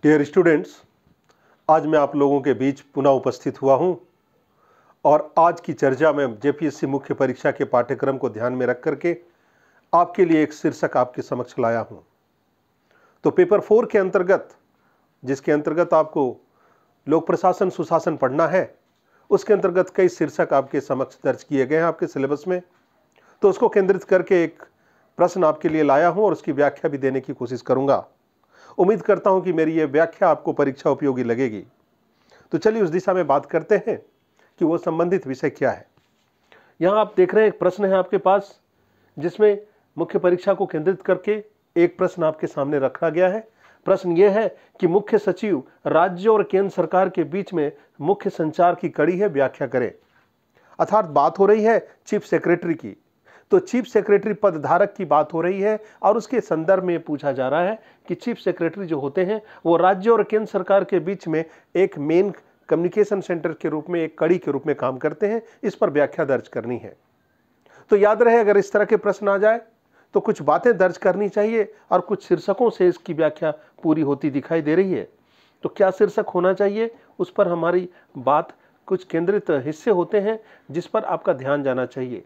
Dear students, आज मैं आप लोगों के बीच पुनः उपस्थित हुआ हूं और आज की चर्चा में जेपीएससी मुख्य परीक्षा के पाठ्यक्रम को ध्यान में रख करके आपके लिए एक शीर्षक आपके समक्ष लाया हूं। तो पेपर 4 के अंतर्गत, जिसके अंतर्गत आपको लोक प्रशासन सुशासन पढ़ना है, उसके अंतर्गत कई शीर्षक आपके समक्ष दर्ज किए गए हैं आपके सिलेबस में। तो उसको केंद्रित करके एक प्रश्न आपके लिए लाया हूं और उसकी व्याख्या भी देने की कोशिश करूंगा। उम्मीद करता हूं कि मेरी यह व्याख्या आपको परीक्षा उपयोगी लगेगी। तो चलिए उस दिशा में बात करते हैं कि वो संबंधित विषय क्या है। यहां आप देख रहे हैं एक प्रश्न है आपके पास, जिसमें मुख्य परीक्षा को केंद्रित करके एक प्रश्न आपके सामने रखा गया है। प्रश्न यह है कि मुख्य सचिव राज्य और केंद्र सरकार के बीच में मुख्य संचार की कड़ी है, व्याख्या करें। अर्थात बात हो रही है चीफ सेक्रेटरी की। तो चीफ सेक्रेटरी पद धारक की बात हो रही है और उसके संदर्भ में पूछा जा रहा है कि चीफ सेक्रेटरी जो होते हैं वो राज्य और केंद्र सरकार के बीच में एक मेन कम्युनिकेशन सेंटर के रूप में, एक कड़ी के रूप में काम करते हैं। इस पर व्याख्या दर्ज करनी है। तो याद रहे, अगर इस तरह के प्रश्न आ जाए तो कुछ बातें दर्ज करनी चाहिए और कुछ शीर्षकों से इसकी व्याख्या पूरी होती दिखाई दे रही है। तो क्या शीर्षक होना चाहिए, उस पर हमारी बात, कुछ केंद्रित हिस्से होते हैं जिस पर आपका ध्यान जाना चाहिए।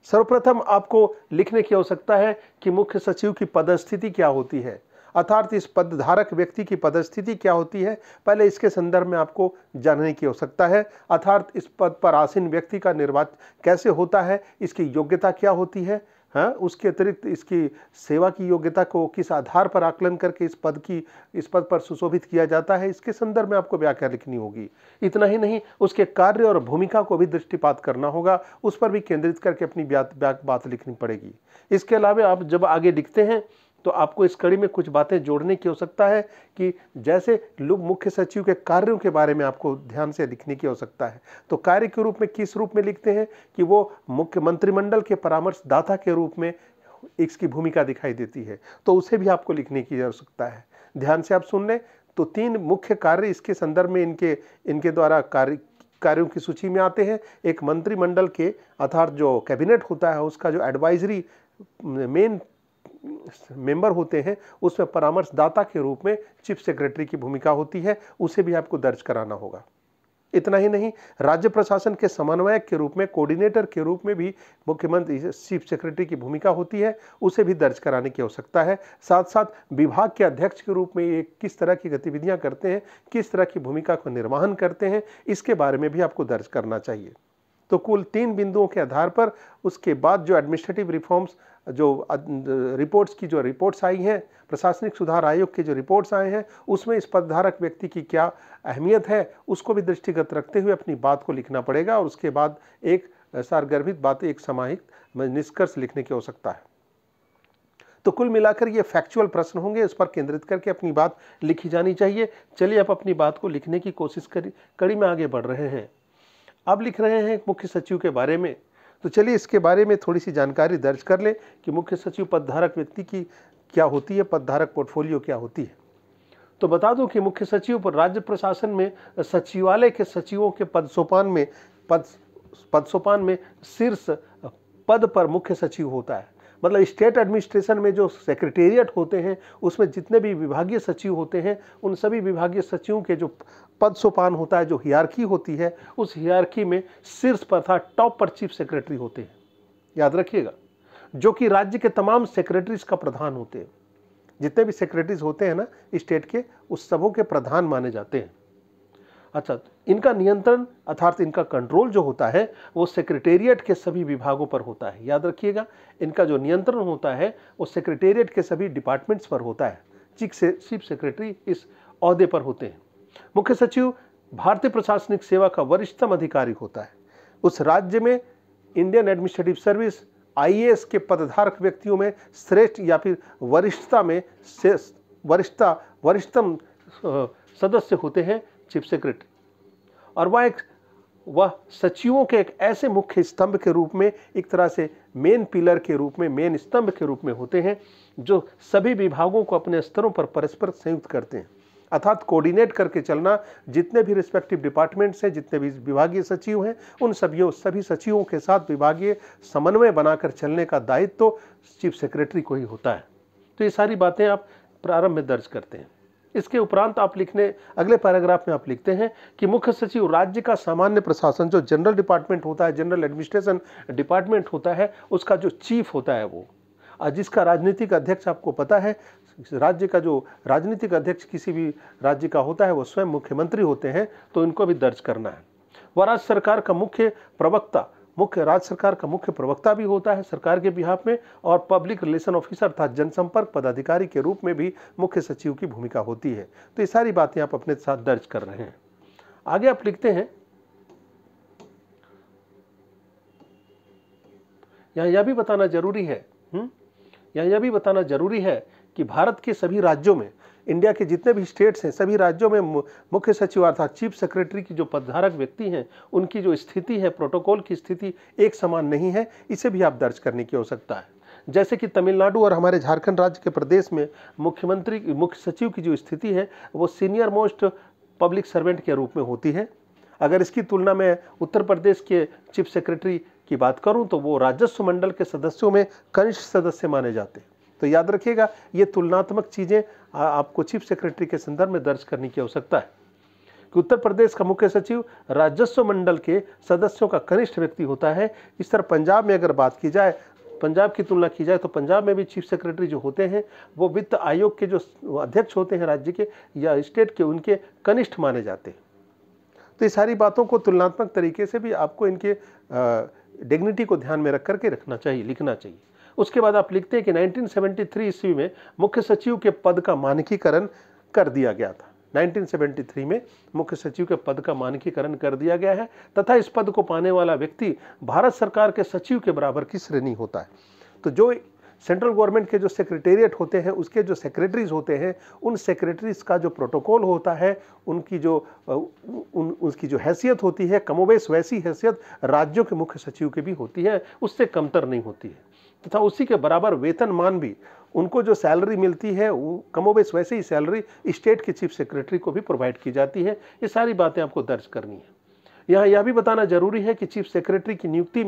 सर्वप्रथम आपको लिखने की आवश्यकता है कि मुख्य सचिव की पदस्थिति क्या होती है, अर्थात इस पदधारक व्यक्ति की पदस्थिति क्या होती है। पहले इसके संदर्भ में आपको जानने की आवश्यकता है। अर्थात इस पद पर आसीन व्यक्ति का निर्वाचन कैसे होता है, इसकी योग्यता क्या होती है, उसके अतिरिक्त इसकी सेवा की योग्यता को किस आधार पर आकलन करके इस पद पर सुशोभित किया जाता है, इसके संदर्भ में आपको व्याख्या लिखनी होगी। इतना ही नहीं, उसके कार्य और भूमिका को भी दृष्टिपात करना होगा, उस पर भी केंद्रित करके अपनी बात लिखनी पड़ेगी। इसके अलावा आप जब आगे लिखते हैं तो आपको इस कड़ी में कुछ बातें जोड़ने की आवश्यकता है कि जैसे मुख्य सचिव के कार्यों के बारे में आपको ध्यान से लिखने की आवश्यकता है। तो कार्य के रूप में किस रूप में लिखते हैं कि वो मुख्य मंत्रिमंडल के परामर्शदाता के रूप में इसकी भूमिका दिखाई देती है, तो उसे भी आपको लिखने की आवश्यकता है। ध्यान से आप सुन लें। तो 3 मुख्य कार्य इसके संदर्भ में इनके द्वारा कार्यों की सूची में आते हैं। एक मंत्रिमंडल के अर्थात जो कैबिनेट होता है उसका जो एडवाइजरी मेन मेंबर होते हैं, उसमें परामर्शदाता के रूप में चीफ सेक्रेटरी की भूमिका होती है, उसे भी आपको दर्ज कराना होगा। इतना ही नहीं, राज्य प्रशासन के समन्वयक के रूप में, कोऑर्डिनेटर के रूप में भी मुख्यमंत्री चीफ सेक्रेटरी की भूमिका होती है, उसे भी दर्ज कराने की आवश्यकता है। साथ साथ विभाग के अध्यक्ष के रूप में ये किस तरह की गतिविधियां करते हैं, किस तरह की भूमिका को निर्वहन करते हैं, इसके बारे में भी आपको दर्ज करना चाहिए। तो कुल 3 बिंदुओं के आधार पर उसके बाद जो एडमिनिस्ट्रेटिव रिफॉर्म्स, जो रिपोर्ट्स आई हैं, प्रशासनिक सुधार आयोग के जो रिपोर्ट्स आए हैं, उसमें इस पदधारक व्यक्ति की क्या अहमियत है, उसको भी दृष्टिगत रखते हुए अपनी बात को लिखना पड़ेगा और उसके बाद एक सारगर्भित बातें, एक समाहित निष्कर्ष लिखने की आवश्यकता है। तो कुल मिलाकर ये फैक्चुअल प्रश्न होंगे, इस पर केंद्रित करके अपनी बात लिखी जानी चाहिए। चलिए आप अपनी बात को लिखने की कोशिश कड़ी में आगे बढ़ रहे हैं। अब लिख रहे हैं मुख्य सचिव के बारे में। तो चलिए इसके बारे में थोड़ी सी जानकारी दर्ज कर लें कि मुख्य सचिव पदधारक व्यक्ति की क्या होती है, पदधारक पोर्टफोलियो क्या होती है। तो बता दूं कि मुख्य सचिव पर राज्य प्रशासन में सचिवालय के सचिवों के पद सोपान में शीर्ष पद पर मुख्य सचिव होता है। मतलब स्टेट एडमिनिस्ट्रेशन में जो सेक्रेटेरिएट होते हैं, उसमें जितने भी विभागीय सचिव होते हैं, उन सभी विभागीय सचिवों के जो पद सोपान होता है, जो हियरार्की होती है, उस हियरार्की में शीर्ष पर था, टॉप पर चीफ सेक्रेटरी होते हैं। याद रखिएगा, जो कि राज्य के तमाम सेक्रेटरीज का प्रधान होते हैं। जितने भी सेक्रेटरीज होते हैं ना स्टेट के, उस सबों के प्रधान माने जाते हैं। अच्छा, इनका नियंत्रण अर्थात इनका कंट्रोल जो होता है वो सेक्रेटेरिएट के सभी विभागों पर होता है। याद रखिएगा, इनका जो नियंत्रण होता है वो सेक्रेटेरिएट के सभी डिपार्टमेंट्स पर होता है। चीफ सेक्रेटरी इस ओहदे पर होते हैं। मुख्य सचिव भारतीय प्रशासनिक सेवा का वरिष्ठतम अधिकारी होता है। उस राज्य में इंडियन एडमिनिस्ट्रेटिव सर्विस IAS के पदधारक व्यक्तियों में श्रेष्ठ या फिर वरिष्ठतम सदस्य होते हैं चीफ सेक्रेटरी। और वह सचिवों के एक ऐसे मुख्य स्तंभ के रूप में, एक तरह से मेन पिलर के रूप में, मेन स्तंभ के रूप में होते हैं, जो सभी विभागों को अपने स्तरों पर परस्पर संयुक्त करते हैं। अर्थात कोऑर्डिनेट करके चलना। जितने भी रिस्पेक्टिव डिपार्टमेंट्स हैं, जितने भी विभागीय सचिव हैं, उन सभी सचिवों के साथ विभागीय समन्वय बनाकर चलने का दायित्व तो चीफ सेक्रेटरी को ही होता है। तो ये सारी बातें आप प्रारंभ में दर्ज करते हैं। इसके उपरांत आप लिखने अगले पैराग्राफ में आप लिखते हैं कि मुख्य सचिव राज्य का सामान्य प्रशासन जो जनरल डिपार्टमेंट होता है, जनरल एडमिनिस्ट्रेशन डिपार्टमेंट होता है, उसका जो चीफ होता है वो, जिसका राजनीतिक अध्यक्ष आपको पता है, राज्य का जो राजनीतिक अध्यक्ष किसी भी राज्य का होता है वो स्वयं मुख्यमंत्री होते हैं, तो इनको भी दर्ज करना है। वह राज्य सरकार का राज्य सरकार का मुख्य प्रवक्ता भी होता है सरकार के बिहाफ में, और पब्लिक रिलेशन ऑफिसर अर्थात जनसंपर्क पदाधिकारी के रूप में भी मुख्य सचिव की भूमिका होती है। तो ये सारी बातें आप अपने साथ दर्ज कर रहे हैं। आगे आप लिखते हैं, यहां यह भी बताना जरूरी है कि भारत के सभी राज्यों में, इंडिया के जितने भी स्टेट्स हैं, सभी राज्यों में मुख्य सचिव अर्थात चीफ सेक्रेटरी की जो पदधारक व्यक्ति हैं, उनकी जो स्थिति है, प्रोटोकॉल की स्थिति एक समान नहीं है। इसे भी आप दर्ज करने की आवश्यकता है। जैसे कि तमिलनाडु और हमारे झारखंड राज्य के प्रदेश में मुख्य सचिव की जो स्थिति है वो सीनियर मोस्ट पब्लिक सर्वेंट के रूप में होती है। अगर इसकी तुलना में उत्तर प्रदेश के चीफ सेक्रेटरी की बात करूं तो वो राजस्व मंडल के सदस्यों में कनिष्ठ सदस्य माने जाते हैं। तो याद रखिएगा, ये तुलनात्मक चीजें आपको चीफ सेक्रेटरी के संदर्भ में दर्ज करने की आवश्यकता है कि उत्तर प्रदेश का मुख्य सचिव राजस्व मंडल के सदस्यों का कनिष्ठ व्यक्ति होता है। इस तरह पंजाब में अगर बात की जाए, पंजाब की तुलना की जाए तो पंजाब में भी चीफ सेक्रेटरी जो होते हैं वो वित्त आयोग के जो अध्यक्ष होते हैं राज्य के या स्टेट के, उनके कनिष्ठ माने जाते हैं। तो ये सारी बातों को तुलनात्मक तरीके से भी आपको इनके डिग्निटी को ध्यान में रख करके लिखना चाहिए। उसके बाद आप लिखते हैं कि 1973 ईस्वी में मुख्य सचिव के पद का मानकीकरण कर दिया गया था। 1973 में मुख्य सचिव के पद का मानकीकरण कर दिया गया है तथा इस पद को पाने वाला व्यक्ति भारत सरकार के सचिव के बराबर की श्रेणी होता है। तो जो सेंट्रल गवर्नमेंट के जो सेक्रेटेरिएट होते हैं, उसके जो सेक्रेटरीज होते हैं, उन सेक्रेटरीज का जो प्रोटोकॉल होता है, उसकी जो हैसियत होती है, कमोबेश वैसी हैसियत राज्यों के मुख्य सचिव की भी होती है, उससे कमतर नहीं होती है। तथा उसी के बराबर वेतनमान भी, उनको जो सैलरी मिलती है वो कमोबेश वैसे ही सैलरी स्टेट के चीफ सेक्रेटरी को भी प्रोवाइड की जाती है। ये सारी बातें आपको दर्ज करनी है। यहाँ यह भी बताना जरूरी है कि चीफ सेक्रेटरी की नियुक्ति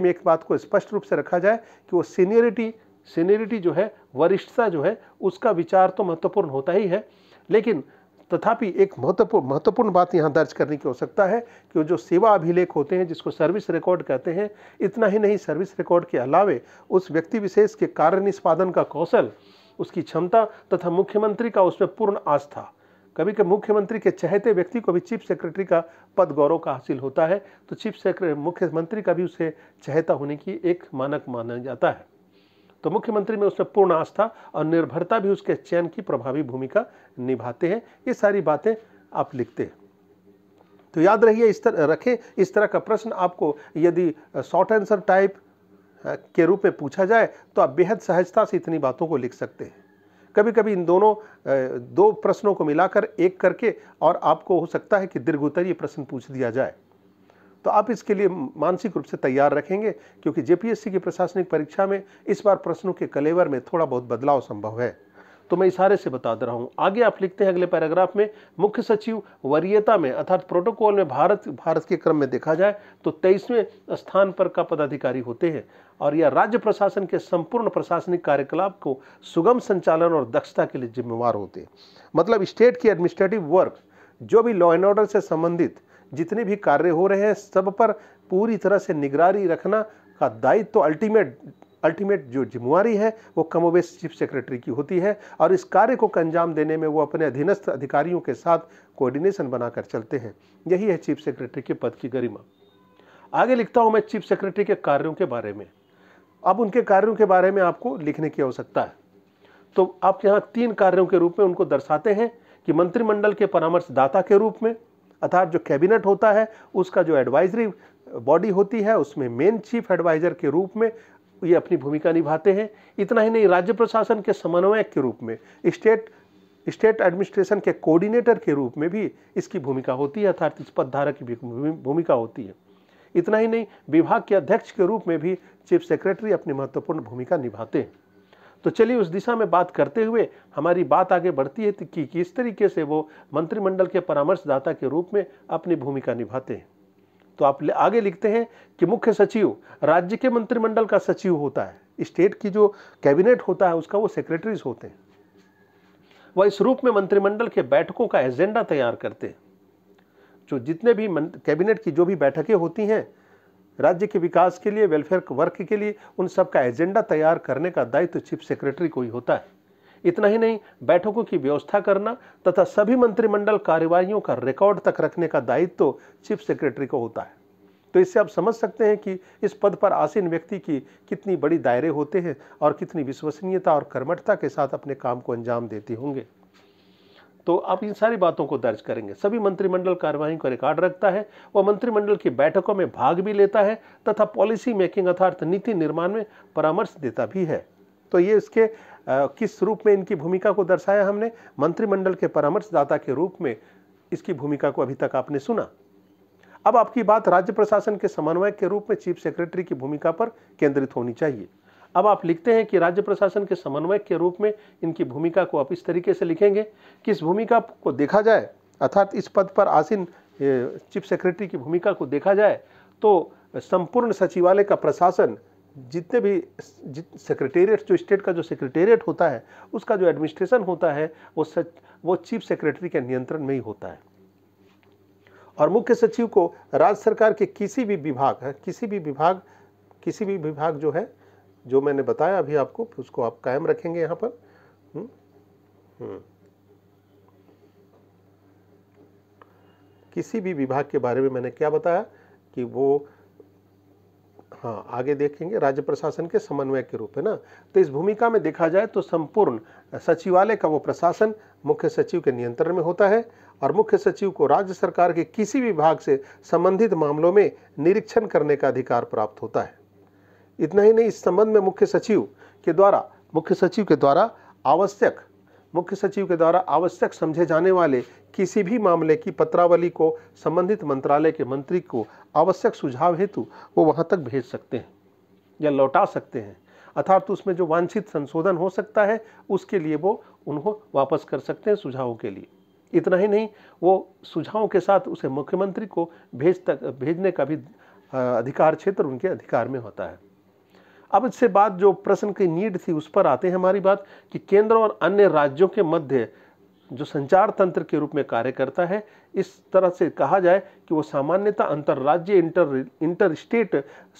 में एक बात को स्पष्ट रूप से रखा जाए कि वो सीनियरिटी जो है, वरिष्ठता जो है, उसका विचार तो महत्वपूर्ण होता ही है, लेकिन तथापि एक महत्वपूर्ण बात यहाँ दर्ज करने की आवश्यकता है कि जो सेवा अभिलेख होते हैं, जिसको सर्विस रिकॉर्ड कहते हैं, इतना ही नहीं, सर्विस रिकॉर्ड के अलावे उस व्यक्ति विशेष के कार्य निष्पादन का कौशल, उसकी क्षमता तथा मुख्यमंत्री का उसमें पूर्ण आस्था। कभी कभी मुख्यमंत्री के चहेते व्यक्ति को भी चीफ सेक्रेटरी का पद गौरव का हासिल होता है, तो मुख्यमंत्री का भी उसे चहेता होने की एक मानक माना जाता है। तो मुख्यमंत्री में उसमें पूर्ण आस्था और निर्भरता भी उसके चयन की प्रभावी भूमिका निभाते हैं। ये सारी बातें आप लिखते हैं। तो याद रहिए, इस तरह का प्रश्न आपको यदि शॉर्ट आंसर टाइप के रूप में पूछा जाए तो आप बेहद सहजता से इतनी बातों को लिख सकते हैं। कभी कभी इन दो प्रश्नों को मिलाकर एक करके और आपको हो सकता है कि दीर्घोत्तरीय प्रश्न पूछ दिया जाए, तो आप इसके लिए मानसिक रूप से तैयार रखेंगे, क्योंकि जेपीएससी की प्रशासनिक परीक्षा में इस बार प्रश्नों के कलेवर में थोड़ा बहुत बदलाव संभव है। तो मैं इशारे से बता दे रहा हूं। आगे आप लिखते हैं अगले पैराग्राफ में, मुख्य सचिव वरीयता में अर्थात प्रोटोकॉल में भारत के क्रम में देखा जाए तो 23वें स्थान पर का पदाधिकारी होते हैं, और यह राज्य प्रशासन के संपूर्ण प्रशासनिक कार्यकलाप को सुगम संचालन और दक्षता के लिए जिम्मेवार होते हैं। मतलब स्टेट की एडमिनिस्ट्रेटिव वर्क, जो भी लॉ एंड ऑर्डर से संबंधित जितने भी कार्य हो रहे हैं, सब पर पूरी तरह से निगरानी रखना का दायित्व तो अल्टीमेट जो जिम्मेवारी है वो कमोबेश चीफ सेक्रेटरी की होती है, और इस कार्य को अंजाम देने में वो अपने अधीनस्थ अधिकारियों के साथ कोऑर्डिनेशन बनाकर चलते हैं। यही है चीफ सेक्रेटरी के पद की गरिमा। आगे लिखता हूं मैं चीफ सेक्रेटरी के कार्यों के बारे में। अब उनके कार्यों के बारे में आपको लिखने की आवश्यकता है। तो आप यहाँ 3 कार्यों के रूप में उनको दर्शाते हैं कि मंत्रिमंडल के परामर्शदाता के रूप में, अर्थात जो कैबिनेट होता है उसका जो एडवाइजरी बॉडी होती है, उसमें मेन चीफ एडवाइजर के रूप में ये अपनी भूमिका निभाते हैं। इतना ही नहीं, राज्य प्रशासन के समन्वयक के रूप में, स्टेट एडमिनिस्ट्रेशन के कोऑर्डिनेटर के रूप में भी इसकी भूमिका होती है, अर्थात इस पदधारक की भी भूमिका होती है। इतना ही नहीं, विभाग के अध्यक्ष के रूप में भी चीफ सेक्रेटरी अपनी महत्वपूर्ण भूमिका निभाते हैं। तो चलिए उस दिशा में बात करते हुए हमारी बात आगे बढ़ती है कि किस तरीके से वो मंत्रिमंडल के परामर्शदाता के रूप में अपनी भूमिका निभाते हैं। तो आप आगे लिखते हैं कि मुख्य सचिव राज्य के मंत्रिमंडल का सचिव होता है, स्टेट की जो कैबिनेट होता है उसका वो सेक्रेटरीज होते हैं। वह इस रूप में मंत्रिमंडल के बैठकों का एजेंडा तैयार करते हैं। जो जितने भी कैबिनेट की जो भी बैठकें होती हैं राज्य के विकास के लिए, वेलफेयर वर्क के लिए, उन सब का एजेंडा तैयार करने का दायित्व चीफ सेक्रेटरी को ही होता है। इतना ही नहीं, बैठकों की व्यवस्था करना तथा सभी मंत्रिमंडल कार्यवाहियों का रिकॉर्ड तक रखने का दायित्व चीफ सेक्रेटरी को होता है। तो इससे आप समझ सकते हैं कि इस पद पर आसीन व्यक्ति की कितनी बड़ी दायरे होते हैं और कितनी विश्वसनीयता और कर्मठता के साथ अपने काम को अंजाम देते होंगे। तो आप इन सारी बातों को दर्ज करेंगे। सभी मंत्रिमंडल कार्यवाही का रिकॉर्ड रखता है, वह मंत्रिमंडल की बैठकों में भाग भी लेता है तथा पॉलिसी मेकिंग अर्थात नीति निर्माण में परामर्श देता भी है। तो ये इसके किस रूप में इनकी भूमिका को दर्शाया हमने, मंत्रिमंडल के परामर्शदाता के रूप में इसकी भूमिका को अभी तक आपने सुना। अब आपकी बात राज्य प्रशासन के समन्वयक के रूप में चीफ सेक्रेटरी की भूमिका पर केंद्रित होनी चाहिए। अब आप लिखते हैं कि राज्य प्रशासन के समन्वयक के रूप में इनकी भूमिका को आप इस तरीके से लिखेंगे कि इस भूमिका को देखा जाए, अर्थात इस पद पर आसीन चीफ सेक्रेटरी की भूमिका को देखा जाए तो संपूर्ण सचिवालय का प्रशासन, जितने भी सेक्रेटेरिएट, जो स्टेट का जो सेक्रेटेरिएट होता है उसका जो एडमिनिस्ट्रेशन होता है वो चीफ सेक्रेटरी के नियंत्रण में ही होता है। और मुख्य सचिव को राज्य सरकार के किसी भी विभाग जो है, जो मैंने बताया अभी आपको, उसको आप कायम रखेंगे यहाँ पर। किसी भी विभाग के बारे में मैंने क्या बताया कि वो, हाँ आगे देखेंगे, राज्य प्रशासन के समन्वय के रूप है ना। तो इस भूमिका में देखा जाए तो संपूर्ण सचिवालय का वो प्रशासन मुख्य सचिव के नियंत्रण में होता है और मुख्य सचिव को राज्य सरकार के किसी भी विभाग से संबंधित मामलों में निरीक्षण करने का अधिकार प्राप्त होता है। इतना ही नहीं, इस संबंध में मुख्य सचिव के द्वारा आवश्यक समझे जाने वाले किसी भी मामले की पत्रावली को संबंधित मंत्रालय के मंत्री को आवश्यक सुझाव हेतु वो वहां तक भेज सकते हैं या लौटा सकते हैं, अर्थात उसमें जो वांछित संशोधन हो सकता है उसके लिए वो उन्हें वापस कर सकते हैं सुझावों के लिए। इतना ही नहीं, वो सुझावों के साथ उसे मुख्यमंत्री को भेजने का भी अधिकार क्षेत्र उनके अधिकार में होता है। अब इससे बाद जो प्रश्न की नीड थी उस पर आते हैं हमारी बात कि केंद्र और अन्य राज्यों के मध्य जो संचार तंत्र के रूप में कार्य करता है, इस तरह से कहा जाए कि वो सामान्यतः अंतर्राज्यीय इंटर स्टेट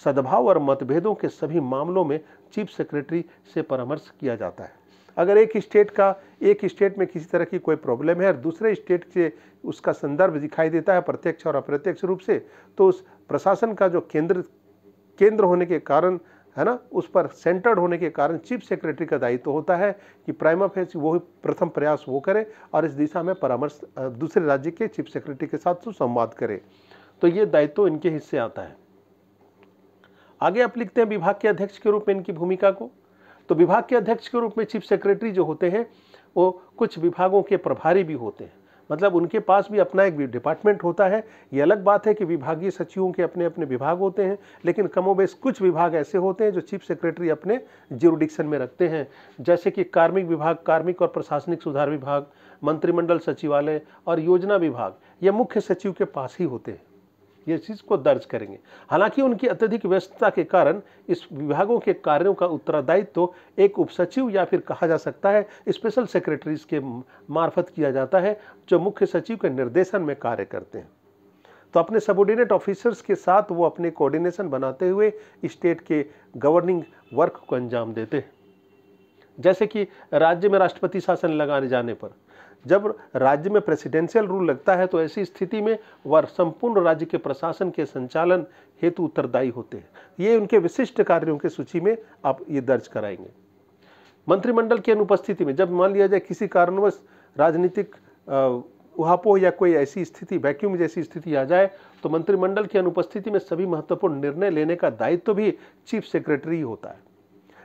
सद्भाव और मतभेदों के सभी मामलों में चीफ सेक्रेटरी से परामर्श किया जाता है। अगर एक स्टेट में किसी तरह की कोई प्रॉब्लम है और दूसरे स्टेट से उसका संदर्भ दिखाई देता है प्रत्यक्ष और अप्रत्यक्ष रूप से, तो उस प्रशासन का जो केंद्र होने के कारण है ना, उस पर सेंटर्ड होने के कारण चीफ सेक्रेटरी का दायित्व होता है कि प्राइमा फेसी वो प्रथम प्रयास वो करे और इस दिशा में परामर्श दूसरे राज्य के चीफ सेक्रेटरी के साथ संवाद करे। तो ये दायित्व इनके हिस्से आता है। आगे आप लिखते हैं विभाग के अध्यक्ष के रूप में इनकी भूमिका को। तो विभाग के अध्यक्ष के रूप में चीफ सेक्रेटरी जो होते हैं वो कुछ विभागों के प्रभारी भी होते हैं, मतलब उनके पास भी अपना एक डिपार्टमेंट होता है। ये अलग बात है कि विभागीय सचिवों के अपने अपने विभाग होते हैं, लेकिन कमोबेश कुछ विभाग ऐसे होते हैं जो चीफ सेक्रेटरी अपने ज्यूरिडिक्शन में रखते हैं, जैसे कि कार्मिक विभाग, कार्मिक और प्रशासनिक सुधार विभाग, मंत्रिमंडल सचिवालय और योजना विभाग, ये मुख्य सचिव के पास ही होते हैं। ये चीज़ को दर्ज करेंगे। हालांकि उनकी अत्यधिक व्यस्तता के कारण इस विभागों के कार्यों का उत्तरदायित्व एक उपसचिव या फिर कहा जा सकता है स्पेशल सेक्रेटरीज के मार्फत किया जाता है, जो मुख्य सचिव के निर्देशन में कार्य करते हैं। तो अपने सबऑर्डिनेट ऑफिसर्स के साथ वो अपने कोऑर्डिनेशन बनाते हुए स्टेट के गवर्निंग वर्क को अंजाम देते हैं। जैसे कि राज्य में राष्ट्रपति शासन लगाने जाने पर जब राज्य में प्रेसिडेंशियल रूल लगता है, तो ऐसी स्थिति में वह संपूर्ण राज्य के प्रशासन के संचालन हेतु उत्तरदायी होते हैं। ये उनके विशिष्ट कार्यों की सूची में आप ये दर्ज कराएंगे। मंत्रिमंडल की अनुपस्थिति में जब मान लिया जाए किसी कारणवश राजनीतिक उहापोह या कोई ऐसी स्थिति, वैक्यूम जैसी स्थिति आ जाए, तो मंत्रिमंडल की अनुपस्थिति में सभी महत्वपूर्ण निर्णय लेने का दायित्व भी चीफ सेक्रेटरी ही होता है।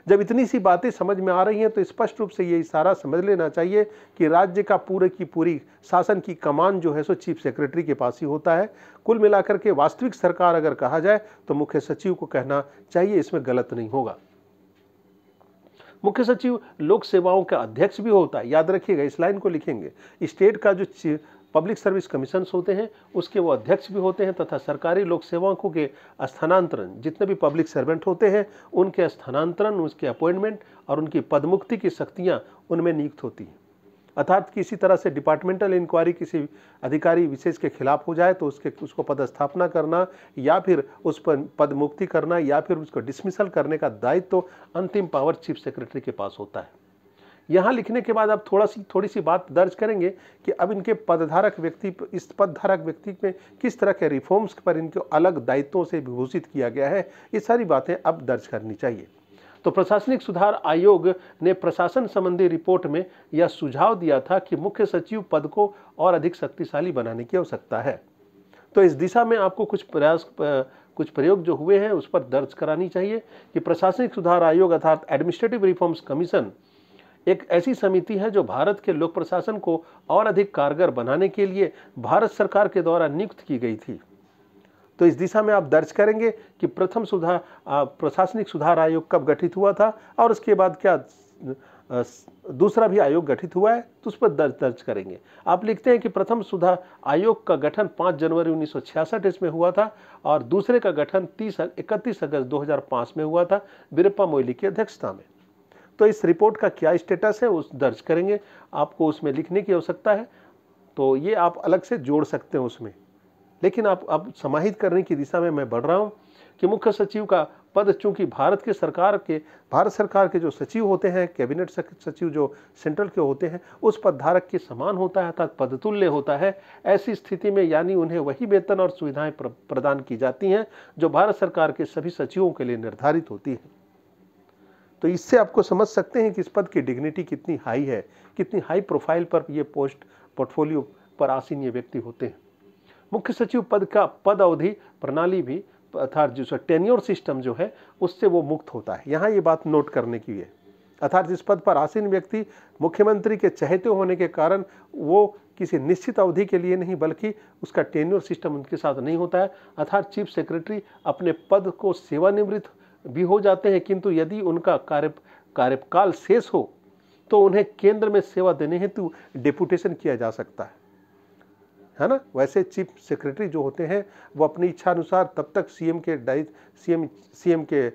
जब इतनी सी बातें समझ में आ रही हैं तो स्पष्ट रूप से ये इशारा समझ लेना चाहिए कि राज्य का पूरे की पूरी शासन की कमान जो है सो चीफ सेक्रेटरी के पास ही होता है। कुल मिलाकर के वास्तविक सरकार अगर कहा जाए तो मुख्य सचिव को कहना चाहिए, इसमें गलत नहीं होगा। मुख्य सचिव लोक सेवाओं का अध्यक्ष भी होता है, याद रखिएगा, इस लाइन को लिखेंगे। स्टेट का जो पब्लिक सर्विस कमीशन होते हैं उसके वो अध्यक्ष भी होते हैं तथा सरकारी लोक सेवकों के स्थानांतरण, जितने भी पब्लिक सर्वेंट होते हैं उनके स्थानांतरण, उसके अपॉइंटमेंट और उनकी पदमुक्ति की शक्तियां उनमें नियुक्त होती हैं। अर्थात किसी तरह से डिपार्टमेंटल इंक्वायरी किसी अधिकारी विशेष के खिलाफ हो जाए तो उसको पदस्थापना करना या फिर उस पर पद मुक्ति करना या फिर उसको डिसमिसल करने का दायित्व तो अंतिम पावर चीफ सेक्रेटरी के पास होता है। यहाँ लिखने के बाद आप थोड़ी सी बात दर्ज करेंगे कि अब इनके इस पदधारक व्यक्ति में किस तरह के रिफॉर्म्स पर इनको अलग दायित्वों से विभूषित किया गया है, ये सारी बातें अब दर्ज करनी चाहिए। तो प्रशासनिक सुधार आयोग ने प्रशासन संबंधी रिपोर्ट में यह सुझाव दिया था कि मुख्य सचिव पद को और अधिक शक्तिशाली बनाने की आवश्यकता है। तो इस दिशा में आपको कुछ प्रयोग जो हुए हैं उस पर दर्ज करानी चाहिए कि प्रशासनिक सुधार आयोग अर्थात एडमिनिस्ट्रेटिव रिफॉर्म्स कमीशन एक ऐसी समिति है जो भारत के लोक प्रशासन को और अधिक कारगर बनाने के लिए भारत सरकार के द्वारा नियुक्त की गई थी। तो इस दिशा में आप दर्ज करेंगे कि प्रशासनिक सुधार आयोग कब गठित हुआ था और उसके बाद क्या दूसरा भी आयोग गठित हुआ है, तो उस पर दर्ज करेंगे। आप लिखते हैं कि प्रथम सुधार आयोग का गठन 5 जनवरी 1966 इसमें हुआ था और दूसरे का गठन 31 अगस्त 2005 में हुआ था वीरप्पा मोइली की अध्यक्षता में। तो इस रिपोर्ट का क्या स्टेटस है उस दर्ज करेंगे, आपको उसमें लिखने की आवश्यकता है। तो ये आप अलग से जोड़ सकते हैं उसमें, लेकिन आप अब समाहित करने की दिशा में मैं बढ़ रहा हूं कि मुख्य सचिव का पद चूंकि भारत सरकार के जो सचिव होते हैं, कैबिनेट सचिव जो सेंट्रल के होते हैं, उस पदधारक के समान होता है अर्थात पदतुल्य होता है। ऐसी स्थिति में यानी उन्हें वही वेतन और सुविधाएं प्रदान की जाती हैं जो भारत सरकार के सभी सचिवों के लिए निर्धारित होती है। तो इससे आपको समझ सकते हैं कि इस पद की डिग्निटी कितनी हाई है, कितनी हाई प्रोफाइल पर ये पोर्टफोलियो पर आसीन ये व्यक्ति होते हैं। मुख्य सचिव पद का पद अवधि प्रणाली भी अर्थात जो टेन्योर सिस्टम जो है उससे वो मुक्त होता है। यहाँ ये बात नोट करने की है, अर्थात जिस पद पर आसीन व्यक्ति मुख्यमंत्री के चहेते होने के कारण वो किसी निश्चित अवधि के लिए नहीं बल्कि उसका टेन्योर सिस्टम उनके साथ नहीं होता है। अर्थात चीफ सेक्रेटरी अपने पद को सेवानिवृत्त भी हो जाते हैं, किंतु यदि उनका कार्यकाल शेष हो तो उन्हें केंद्र में सेवा देने हेतु डेपुटेशन किया जा सकता है ना। वैसे चीफ सेक्रेटरी जो होते हैं वो अपनी इच्छा अनुसार तब तक सीएम के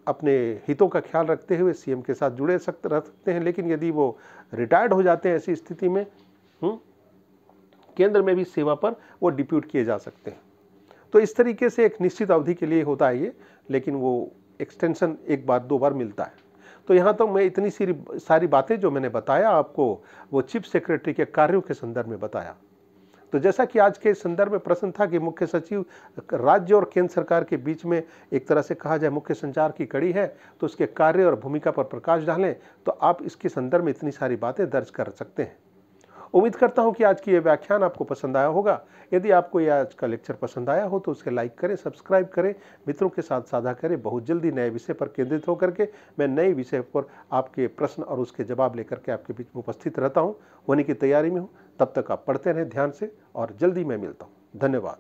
अपने हितों का ख्याल रखते हुए सीएम के साथ रह सकते हैं, लेकिन यदि वो रिटायर्ड हो जाते हैं ऐसी स्थिति में केंद्र में भी सेवा पर वो डिप्यूट किए जा सकते हैं। तो इस तरीके से एक निश्चित अवधि के लिए होता है ये, लेकिन वो एक्सटेंशन एक बार 2 बार मिलता है। तो यहाँ तो मैं इतनी सारी बातें जो मैंने बताया आपको वो चीफ सेक्रेटरी के कार्यों के संदर्भ में बताया। तो जैसा कि आज के संदर्भ में प्रश्न था कि मुख्य सचिव राज्य और केंद्र सरकार के बीच में एक तरह से कहा जाए मुख्य संचार की कड़ी है, तो उसके कार्य और भूमिका पर प्रकाश डालें, तो आप इसके संदर्भ में इतनी सारी बातें दर्ज कर सकते हैं। उम्मीद करता हूं कि आज की ये व्याख्यान आपको पसंद आया होगा। यदि आपको यह आज का लेक्चर पसंद आया हो तो उसे लाइक करें, सब्सक्राइब करें, मित्रों के साथ साझा करें। बहुत जल्दी नए विषय पर केंद्रित होकर के मैं नए विषय पर आपके प्रश्न और उसके जवाब लेकर के आपके बीच में उपस्थित रहता हूं, होने की तैयारी में हूं। तब तक आप पढ़ते रहें ध्यान से और जल्दी मैं मिलता हूं। धन्यवाद।